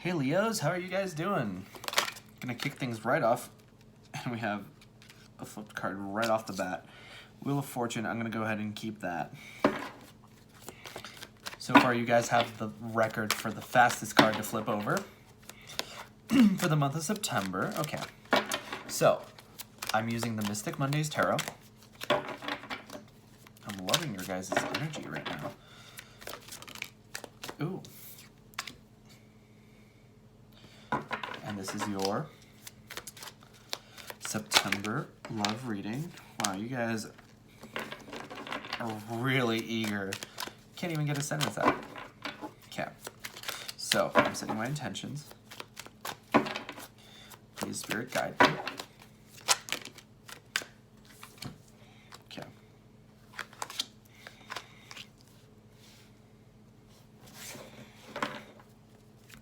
Hey Leos, how are you guys doing? Gonna kick things right off, and we have a flipped card right off the bat. Wheel of Fortune, I'm gonna go ahead and keep that. So far you guys have the record for the fastest card to flip over for the month of September. Okay, so I'm using the Mystic Mondays Tarot. I'm loving your guys' energy right now. Ooh. And this is your September love reading. Wow, you guys are really eager. Can't even get a sentence out. Okay. So, I'm setting my intentions. Please, Spirit, guide me. Okay.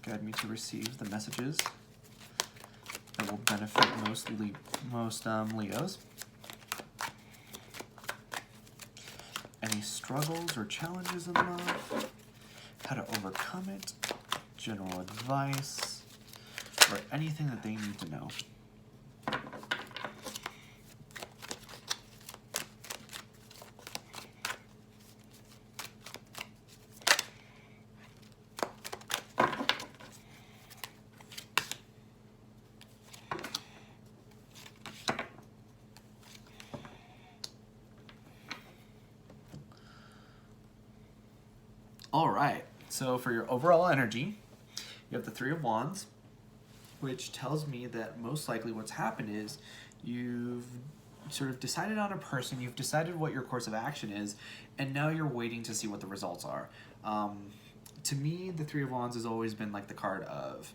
Guide me to receive the messages that will benefit most Leos. Any struggles or challenges in love, how to overcome it, general advice, or anything that they need to know. All right, so for your overall energy, you have the Three of Wands, which tells me that most likely what's happened is you've sort of decided on a person, you've decided what your course of action is, and now you're waiting to see what the results are. To me, the Three of Wands has always been like the card of,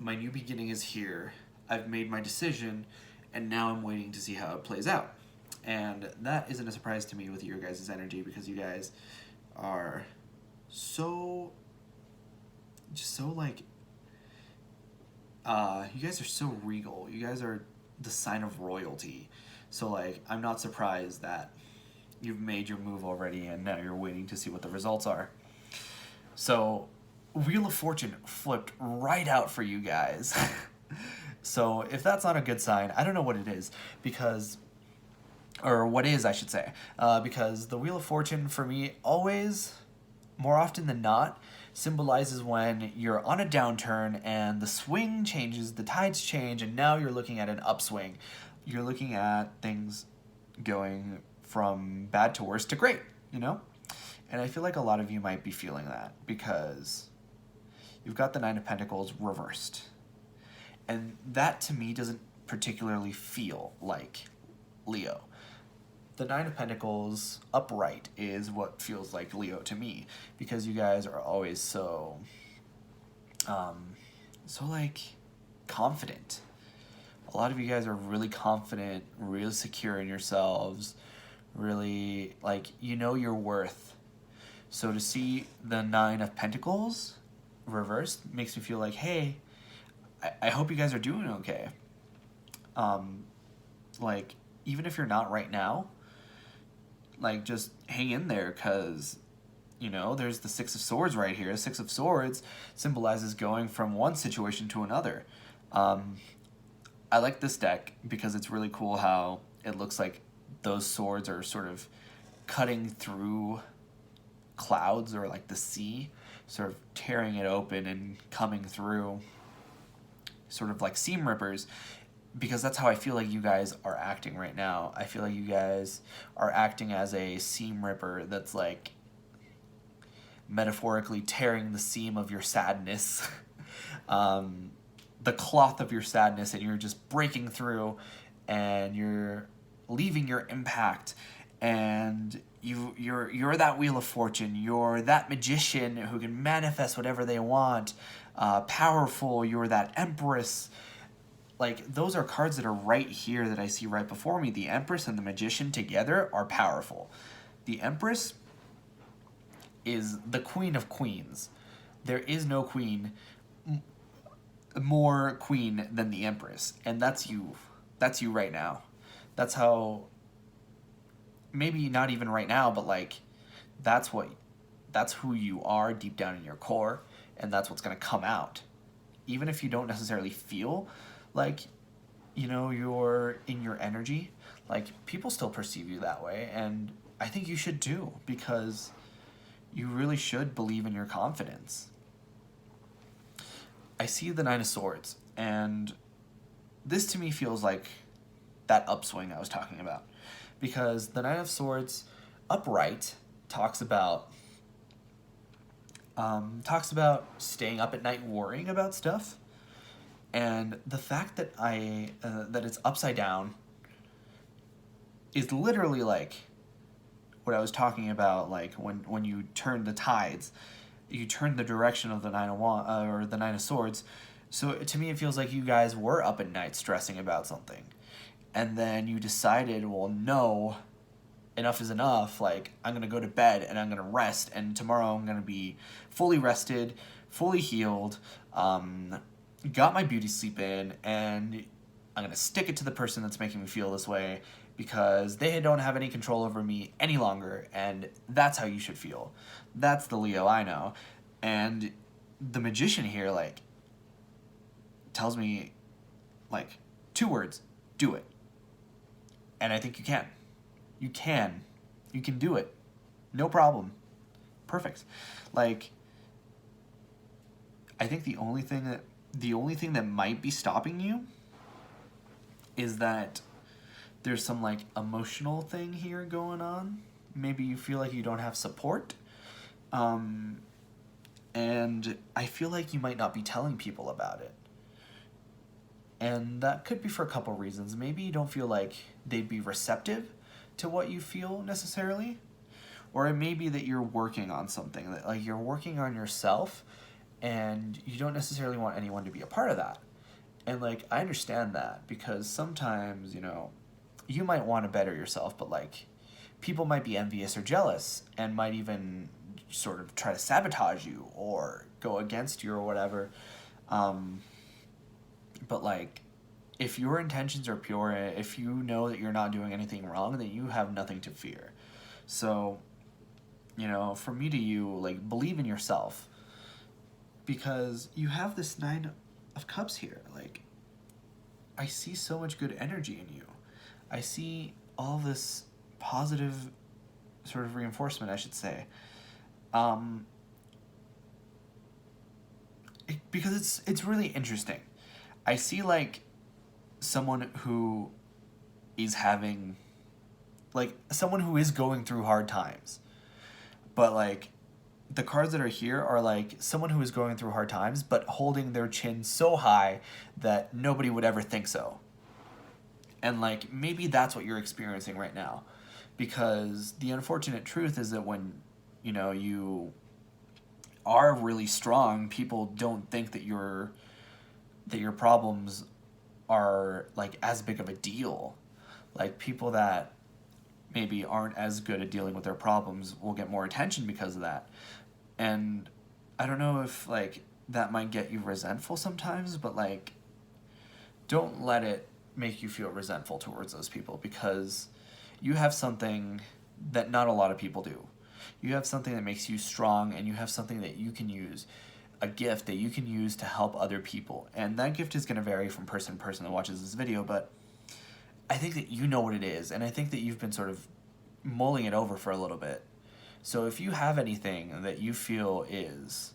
my new beginning is here, I've made my decision, and now I'm waiting to see how it plays out. And that isn't a surprise to me with your guys' energy, because you guys are so like, you guys are so regal. You guys are the sign of royalty. So like, I'm not surprised that you've made your move already and now you're waiting to see what the results are. So Wheel of Fortune flipped right out for you guys. So if that's not a good sign, I don't know what it is, because, or what is, I should say, because the Wheel of Fortune for me always, more often than not, symbolizes when you're on a downturn and the swing changes, the tides change, and now you're looking at an upswing. You're looking at things going from bad to worse to great, you know? And I feel like a lot of you might be feeling that, because you've got the Nine of Pentacles reversed. And that to me doesn't particularly feel like Leo. The Nine of Pentacles upright is what feels like Leo to me, because you guys are always so like confident. A lot of you guys are really confident, really secure in yourselves, really like, you know your worth. So to see the Nine of Pentacles reversed makes me feel like, hey, I hope you guys are doing okay. Like, even if you're not right now, like, just hang in there, because, you know, there's the Six of Swords right here. Six of Swords symbolizes going from one situation to another. I like this deck because it's really cool how it looks like those swords are sort of cutting through clouds, or like the sea, sort of tearing it open and coming through, sort of like seam rippers. Because that's how I feel like you guys are acting right now. I feel like you guys are acting as a seam ripper that's like metaphorically tearing the seam of your sadness, the cloth of your sadness, and you're just breaking through, and you're leaving your impact, and you're that Wheel of Fortune. You're that magician who can manifest whatever they want. Powerful. You're that Empress. Like, those are cards that are right here that I see right before me. The Empress and the Magician together are powerful. The Empress is the Queen of Queens. There is no queen more queen than the Empress. And that's you. That's you right now. That's how, maybe not even right now, but like, that's who you are deep down in your core. and that's what's going to come out. Even if you don't necessarily feel like, you're in your energy, like, people still perceive you that way, and I think you should too, because you really should believe in your confidence. I see the Nine of Swords, and this to me feels like that upswing I was talking about, because the Nine of Swords upright talks about staying up at night worrying about stuff, and the fact that that it's upside down is literally like what I was talking about, like when you turn the tides, you turn the direction of the or the Nine of Swords. So to me, it feels like you guys were up at night stressing about something, and then you decided, well, no, enough is enough. Like, I'm gonna go to bed and I'm gonna rest, and tomorrow I'm gonna be fully rested, fully healed, got my beauty sleep in, and I'm gonna stick it to the person that's making me feel this way, because they don't have any control over me any longer, and that's how you should feel. That's the Leo I know. And the Magician here, like, tells me, like, 2 words: do it. And I think you can. You can do it. No problem. Perfect. Like, I think the only thing that might be stopping you is that there's some, like, emotional thing here going on. Maybe you feel like you don't have support. And I feel like you might not be telling people about it. And that could be for a couple reasons. Maybe you don't feel like they'd be receptive to what you feel necessarily. Or it may be that you're working on something, that, like, you're working on yourself, and you don't necessarily want anyone to be a part of that. And, like, I understand that, because sometimes, you might want to better yourself, but, like, people might be envious or jealous, and might even sort of try to sabotage you or go against you or whatever. But, like, if your intentions are pure, if you know that you're not doing anything wrong, then you have nothing to fear. So, from me to you, like, believe in yourself, because you have this 9 of Cups here. Like, I see so much good energy in you. I see all this positive sort of reinforcement, I should say. Because it's really interesting. I see, like, someone who is having, like, someone who is going through hard times. But, like, the cards that are here are, like, someone who is going through hard times, but holding their chin so high that nobody would ever think so. And, like, maybe that's what you're experiencing right now. Because the unfortunate truth is that when, you are really strong, people don't think that your problems are, like, as big of a deal. Like, people that maybe aren't as good at dealing with their problems will get more attention because of that. And I don't know if, like, that might get you resentful sometimes, but, like, don't let it make you feel resentful towards those people, because you have something that not a lot of people do. You have something that makes you strong, and you have something that you can use, a gift that you can use to help other people. And that gift is going to vary from person to person that watches this video, but I think that you know what it is, and I think that you've been sort of mulling it over for a little bit. So if you have anything that you feel is,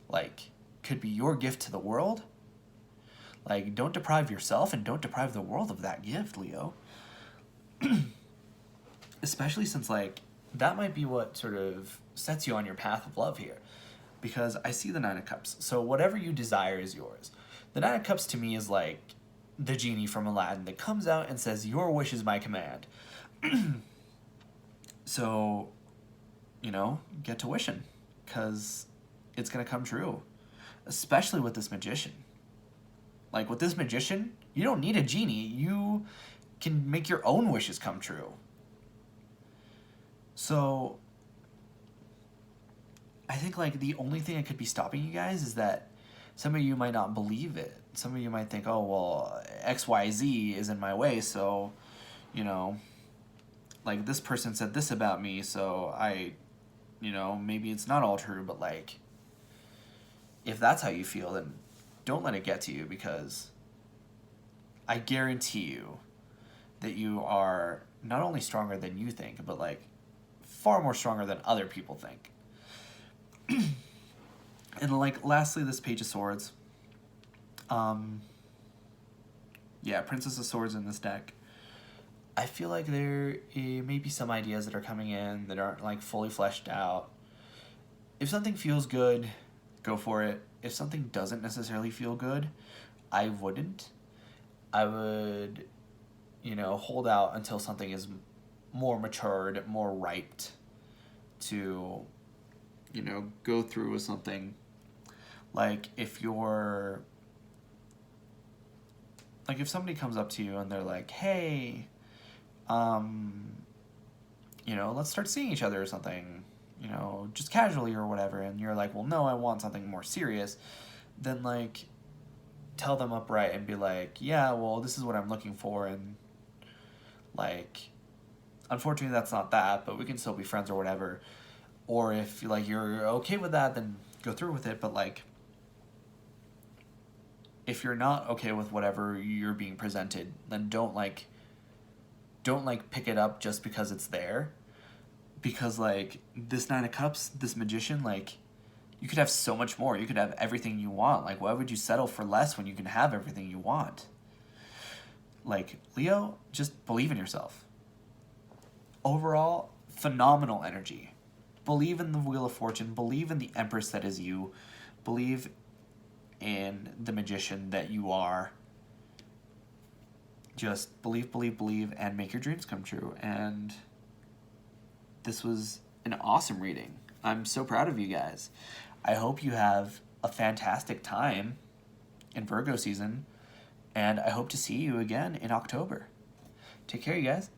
like, could be your gift to the world, like, don't deprive yourself and don't deprive the world of that gift, Leo. Especially since, like, that might be what sort of sets you on your path of love here. Because I see the 9 of Cups. So whatever you desire is yours. The 9 of Cups to me is like the genie from Aladdin that comes out and says, your wish is my command. So, get to wishing. Because it's going to come true. Especially with this Magician. Like, with this Magician, you don't need a genie. You can make your own wishes come true. So, I think, like, the only thing that could be stopping you guys is that some of you might not believe it. Some of you might think, oh, well, XYZ is in my way, so, like, this person said this about me, so maybe it's not all true, but, like, if that's how you feel, then don't let it get to you, because I guarantee you that you are not only stronger than you think, but like far more stronger than other people think. And like lastly, this Page of Swords. Yeah, Princess of Swords in this deck. I feel like there may be some ideas that are coming in that aren't like fully fleshed out. If something feels good, go for it. If something doesn't necessarily feel good, I wouldn't. I would, hold out until something is more matured, more ripe to, go through with something. Like if somebody comes up to you and they're like, hey, let's start seeing each other or something, just casually or whatever, and you're like, well, no, I want something more serious, then like tell them upright and be like, yeah, well, this is what I'm looking for, and like, unfortunately that's not that, but we can still be friends or whatever. Or if like you're okay with that, then go through with it. But like, if you're not okay with whatever you're being presented, then don't pick it up just because it's there. Because like this Nine of Cups, this Magician, like you could have so much more. You could have everything you want. Like, why would you settle for less when you can have everything you want? Like, Leo, just believe in yourself. Overall, phenomenal energy. Believe in the Wheel of Fortune. Believe in the Empress that is you. Believe in the Magician that you are. Just believe, and make your dreams come true. And this was an awesome reading. I'm so proud of you guys. I hope you have a fantastic time in Virgo season, and I hope to see you again in October. Take care, you guys.